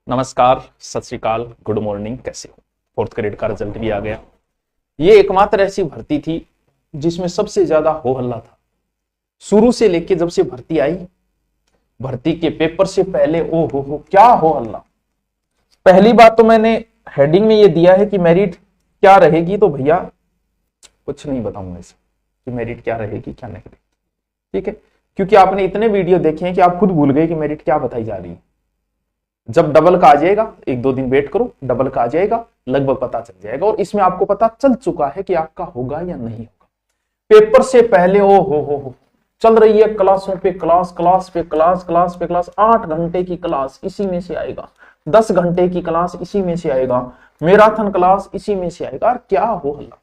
नमस्कार, सत श्री अकाल, गुड मॉर्निंग। कैसे हो? फोर्थ ग्रेड का रिजल्ट भी आ गया। ये एकमात्र ऐसी भर्ती थी जिसमें सबसे ज्यादा हो हल्ला था। शुरू से लेके जब से भर्ती आई, भर्ती के पेपर से पहले ओ हो क्या हो हल्ला। पहली बात तो मैंने हेडिंग में ये दिया है कि मेरिट क्या रहेगी, तो भैया कुछ नहीं बताऊंगा इसे कि मेरिट क्या रहेगी क्या नहीं रहेगी, ठीक है? क्योंकि आपने इतने वीडियो देखे हैं कि आप खुद भूल गए कि मेरिट क्या बताई जा रही है। जब डबल का आ जाएगा, एक दो दिन वेट करो, डबल का आ जाएगा, लगभग पता चल जाएगा। और इसमें आपको पता चल चुका है कि आपका होगा या नहीं होगा। पेपर से पहले ओ हो चल रही है क्लासों पे क्लास, क्लास पे क्लास, क्लास पे क्लास। 8 घंटे की क्लास इसी में से आएगा, 10 घंटे की क्लास इसी में से आएगा, मैराथन क्लास इसी में से आएगा। और क्या हो हल्ला,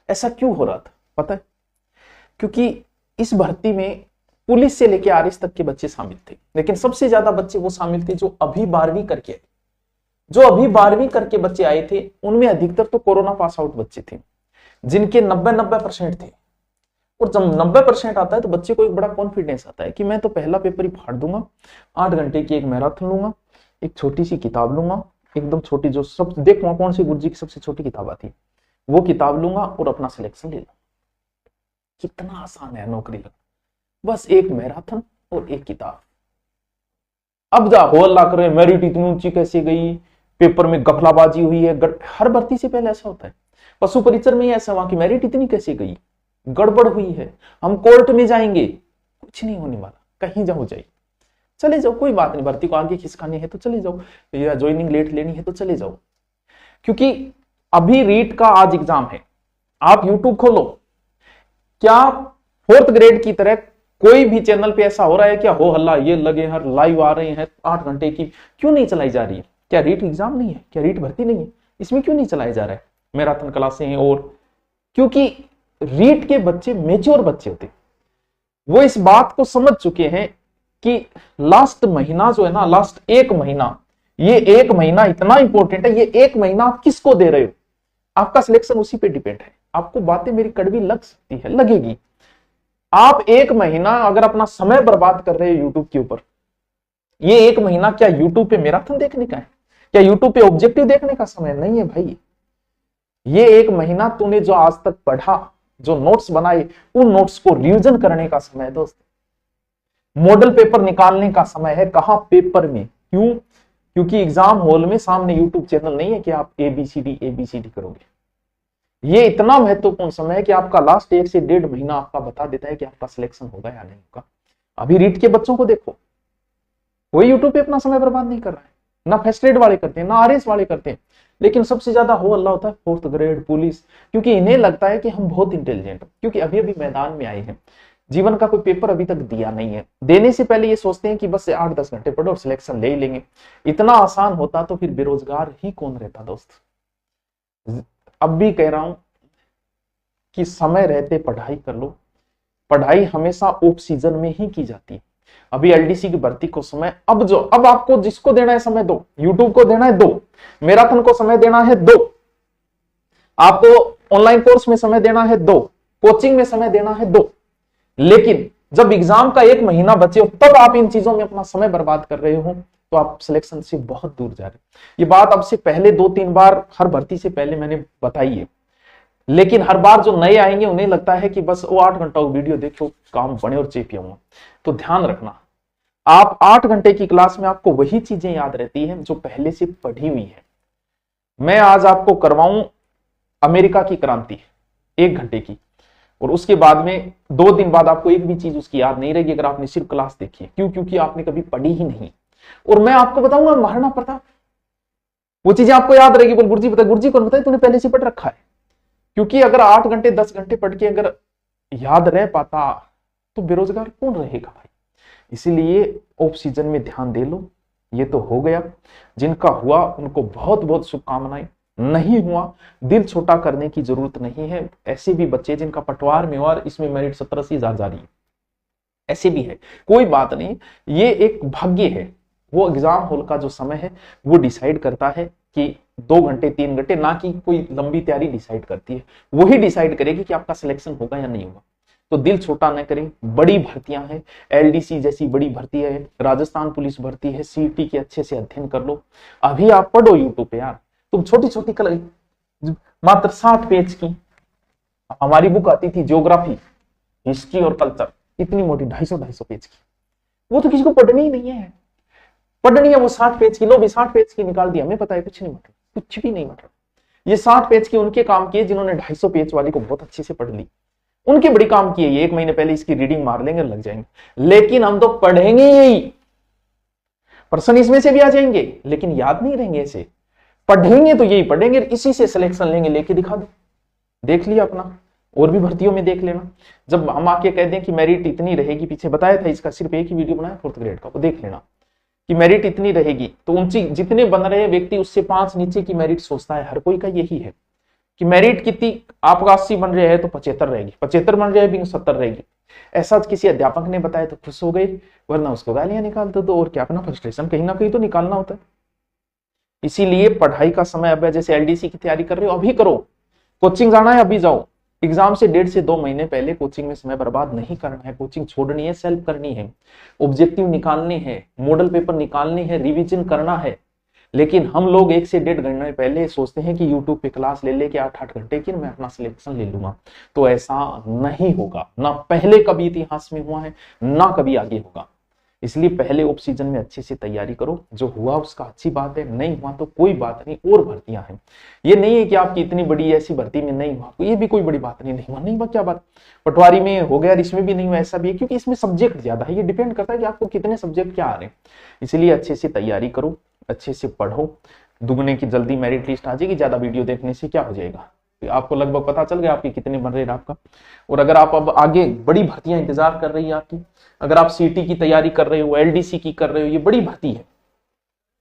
ऐसा क्यों हो रहा था पता है? क्योंकि इस भर्ती में पुलिस से लेकर आरएस तक के बच्चे शामिल थे, लेकिन सबसे ज्यादा बच्चे वो शामिल थे जो अभी 12वीं करके आए। जो अभी 12वीं करके बच्चे आए थे उनमें अधिकतर तो कोरोना पास आउट बच्चे थे, जिनके 90% थे। और जब 90% आता है तो बच्चे को एक बड़ा कॉन्फिडेंस आता है कि मैं तो पहला पेपर ही फाड़ दूंगा, 8 घंटे की एक मैराथन लूंगा, एक छोटी सी किताब लूंगा, एकदम छोटी, जो सब देख वहां कौन सी गुरुजी की सबसे छोटी किताब आती, वो किताब लूंगा और अपना सिलेक्शन ले लूंगा। कितना आसान है नौकरी लगना, बस एक मैराथन और एक किताब। अब जा हो अल्लाह करे मेरिट इतनी ऊंची कैसे गई, पेपर में गफलाबाजी हुई है। हर भर्ती से पहले ऐसा होता है, पशु परिचर में ऐसा हुआ कि मेरिट इतनी कैसे गई, गड़बड़ हुई है, हम कोर्ट में जाएंगे। कुछ नहीं होने वाला, कहीं जाओ जाइए, चले जाओ, कोई बात नहीं। भर्ती को आगे खिसकानी है तो चले जाओ, या ज्वाइनिंग लेट लेनी है तो चले जाओ। क्योंकि अभी रीट का आज एग्जाम है, आप यूट्यूब खोलो, क्या फोर्थ ग्रेड की तरह कोई भी चैनल पे ऐसा हो रहा है क्या हो हल्ला, ये लगे हर लाइव आ रहे हैं 8 घंटे की, क्यों नहीं चलाई जा रही है? क्या रीट एग्जाम नहीं है? क्या रीट भर्ती नहीं है? इसमें क्यों नहीं चलाया जा रहा है? मैराथन क्लासें हैं। और क्योंकि रीट के बच्चे मेच्योर बच्चे होते, वो इस बात को समझ चुके हैं कि लास्ट महीना जो है ना, लास्ट 1 महीना, ये 1 महीना इतना इंपॉर्टेंट है। ये 1 महीना आप किसको दे रहे हो, आपका सिलेक्शन उसी पे डिपेंड है। आपको बातें मेरी कड़वी लग सकती है, लगेगी। आप 1 महीना अगर अपना समय बर्बाद कर रहे हो यूट्यूब के ऊपर, ये 1 महीना क्या यूट्यूब पे मैराथन देखने का है? क्या यूट्यूब पे ऑब्जेक्टिव देखने का समय नहीं है भाई? ये 1 महीना तूने जो आज तक पढ़ा, जो नोट्स बनाए, उन नोट्स को रिवीजन करने का समय है दोस्त। मॉडल पेपर निकालने का समय है। कहां? पेपर में। क्यों? क्योंकि एग्जाम हॉल में सामने यूट्यूब चैनल नहीं है कि आप एबीसीडी करोगे। ये इतना महत्वपूर्ण समय है कि आपका लास्ट 1 से 1.5 महीना आपका बता देता है कि आपका सिलेक्शन होगा या नहीं होगा। अभी रीट के बच्चों को देखो, कोई यूट्यूब पे अपना समय बर्बाद नहीं कर रहा है, ना फर्स्ट ग्रेड वाले करते हैं, ना आरएस वाले करते हैं। लेकिन सबसे ज्यादा हो अल्लाह होता है फोर्थ ग्रेड, पुलिस, क्योंकि इन्हें लगता है कि हम बहुत इंटेलिजेंट, क्योंकि अभी अभी मैदान में आए हैं, जीवन का कोई पेपर अभी तक दिया नहीं है। देने से पहले ये सोचते हैं कि बस 8-10 घंटे पढ़ो और सिलेक्शन ले ही लेंगे। इतना आसान होता तो फिर बेरोजगार ही कौन रहता दोस्त। अब भी कह रहा हूं कि समय रहते पढ़ाई कर लो। पढ़ाई हमेशा ऑफ सीजन में ही की जाती है। अभी एलडीसी की भर्ती को समय, अब आपको जिसको देना है समय दो, यूट्यूब को देना है 2, मैराथन को समय देना है 2, आपको ऑनलाइन कोर्स में समय देना है 2, कोचिंग में समय देना है 2। लेकिन जब एग्जाम का 1 महीना बचे हो तब आप इन चीजों में अपना समय बर्बाद कर रहे हो, तो आप सिलेक्शन से बहुत दूर जा रहे हो। ये बात अब से पहले 2-3 बार हर भर्ती से पहले मैंने बताई है, लेकिन हर बार जो नए आएंगे उन्हें लगता है कि बस वो 8 घंटा वीडियो देखो, काम बने और चेपिया हुआ। तो ध्यान रखना, आप 8 घंटे की क्लास में आपको वही चीजें याद रहती हैं जो पहले से पढ़ी हुई है। मैं आज आपको करवाऊं अमेरिका की क्रांति 1 घंटे की, और उसके बाद में 2 दिन बाद आपको एक भी चीज उसकी याद नहीं रहेगी अगर आपने सिर्फ क्लास देखी है। क्यों? क्योंकि आपने कभी पढ़ी ही नहीं। और मैं आपको बताऊंगा महाराणा प्रताप, वो चीजें आपको याद रहेगी। बोल गुरुजी बता, गुरुजी कौन बताए? तूने पहले से पढ़ रखा है। क्योंकि अगर 8 घंटे 10 घंटे पढ़ के अगर याद रह पाता तो बेरोजगार कौन रहेगा भाई। इसीलिए ऑफ सीजन में ध्यान दे लो। ये तो हो गया, जिनका हुआ उनको बहुत बहुत शुभकामनाएं। नहीं हुआ, दिल छोटा करने की जरूरत नहीं है। ऐसे भी बच्चे जिनका पटवार में और इसमें मेरिट 70-80 जा रही है, ऐसे भी है, कोई बात नहीं। ये एक भाग्य है। वो एग्जाम हॉल का जो समय है वो डिसाइड करता है कि 2 घंटे 3 घंटे, ना कि कोई लंबी तैयारी डिसाइड करती है। वही डिसाइड करेगी कि आपका सिलेक्शन होगा या नहीं होगा। तो दिल छोटा न करें, बड़ी भर्तियां हैं, एलडीसी जैसी बड़ी भर्ती है, राजस्थान पुलिस भर्ती है, सीईटी के अच्छे से अध्ययन कर लो। अभी आप पढ़ो यूट्यूब पे यार, तुम छोटी छोटी मात्र 60 पेज की हमारी बुक आती थी ज्योग्राफी, हिस्ट्री और कल्चर, इतनी मोटी 250 पेज की, वो तो किसी को पढ़नी ही नहीं है। पढ़नी है वो 60 पेज की, लो भी 60 पेज की निकाल दी, हमें पता है कुछ नहीं मतलब, कुछ भी नहीं मतलब। ये 60 पेज की उनके काम किए जिन्होंने 250 पेज वाली को बहुत अच्छे से पढ़ ली, उनके बड़ी काम किए। ये 1 महीने पहले इसकी रीडिंग मार लेंगे, लग जाएंगे। लेकिन हम तो पढ़ेंगे यही, प्रश्न इसमें से भी आ जाएंगे, लेकिन याद नहीं रहेंगे ऐसे। पढ़ेंगे तो यही पढ़ेंगे, इसी से सिलेक्शन लेंगे, लेके दिखा दो, देख लिया अपना, और भी भर्तियों में देख लेना। जब हम आके कह दें कि मेरिट इतनी रहेगी, पीछे बताया था इसका, सिर्फ एक ही वीडियो बनाया 4th ग्रेड का, वो देख लेना कि मेरिट इतनी रहेगी, तो ऊंची जितने बन रहे व्यक्ति उससे 5 नीचे की मेरिट सोचता है। हर कोई का यही है कि मेरिट कितनी, आपका 80 बन रहे हैं तो 75 रहेगी, 75 बन रहे हैं 70 रहेगी। ऐसा किसी अध्यापक ने बताया तो खुश हो गए, वरना उसको गालियां निकाल दो, और क्या, अपना फ्रस्ट्रेशन कहीं ना कहीं तो निकालना होता है। इसीलिए पढ़ाई का समय अब है। जैसे एलडीसी की तैयारी कर रहे हो, अभी करो। कोचिंग जाना है, अभी जाओ। एग्जाम से 1.5 से 2 महीने पहले कोचिंग में समय बर्बाद नहीं करना है। कोचिंग छोड़नी है, सेल्फ करनी है, ऑब्जेक्टिव निकालने हैं, मॉडल पेपर निकालने हैं, रिवीजन करना है। लेकिन हम लोग 1 से 1.5 घंटे पहले सोचते हैं कि यूट्यूब पे क्लास ले लेके 8-8 घंटे की मैं अपना सिलेक्शन ले लूंगा, तो ऐसा नहीं होगा। ना पहले कभी इतिहास में हुआ है, ना कभी आगे होगा। इसलिए पहले ऑफ सीजन में अच्छे से तैयारी करो। जो हुआ उसका अच्छी बात है, नहीं हुआ तो कोई बात नहीं, और भर्तियां हैं। ये नहीं है कि आपकी इतनी बड़ी ऐसी भर्ती में नहीं हुआ, ये भी कोई बड़ी बात नहीं हुआ, नहीं हुआ क्या बात, पटवारी में हो गया, इसमें भी नहीं हुआ, ऐसा भी है, क्योंकि इसमें सब्जेक्ट ज्यादा है। ये डिपेंड करता है कि आपको कितने सब्जेक्ट क्या आ रहे हैं। इसलिए अच्छे से तैयारी करो, अच्छे से पढ़ो। दुगने की जल्दी मेरिट लिस्ट आ जाएगी। ज्यादा वीडियो देखने से क्या हो जाएगा, आपको लगभग पता चल गया आपके कितने बन रहे हैं आपका। और अगर आप अब आगे बड़ी भर्तियां इंतजार कर रही है आपकी, अगर आप सीटी की तैयारी कर रहे हो, एलडीसी की कर रहे हो, ये बड़ी भर्ती है,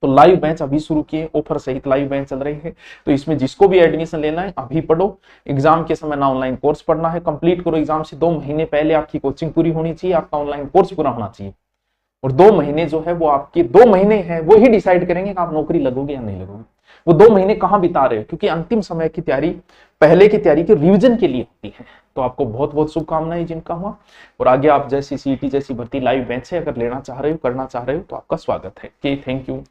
तो लाइव बैच अभी शुरू किए, ऑफर सहित लाइव बैच चल रही है। तो इसमें जिसको भी एडमिशन लेना है अभी पढ़ो। एग्जाम के समय ना ऑनलाइन कोर्स पढ़ना है, कंप्लीट करो। एग्जाम से 2 महीने पहले आपकी कोचिंग पूरी होनी चाहिए, आपका ऑनलाइन कोर्स पूरा होना चाहिए। और 2 महीने जो है वो आपके 2 महीने हैं, वो ही डिसाइड करेंगे कि आप नौकरी लगोगे या नहीं लगोगे। वो 2 महीने कहां बिता रहे हो, क्योंकि अंतिम समय की तैयारी पहले की तैयारी के रिवीजन के लिए होती है। तो आपको बहुत बहुत शुभकामनाएं जिनका हुआ। और आगे आप जैसी सीईटी जैसी भर्ती लाइव बैच है, अगर लेना चाह रहे हो, करना चाह रहे हो, तो आपका स्वागत है। Thank you.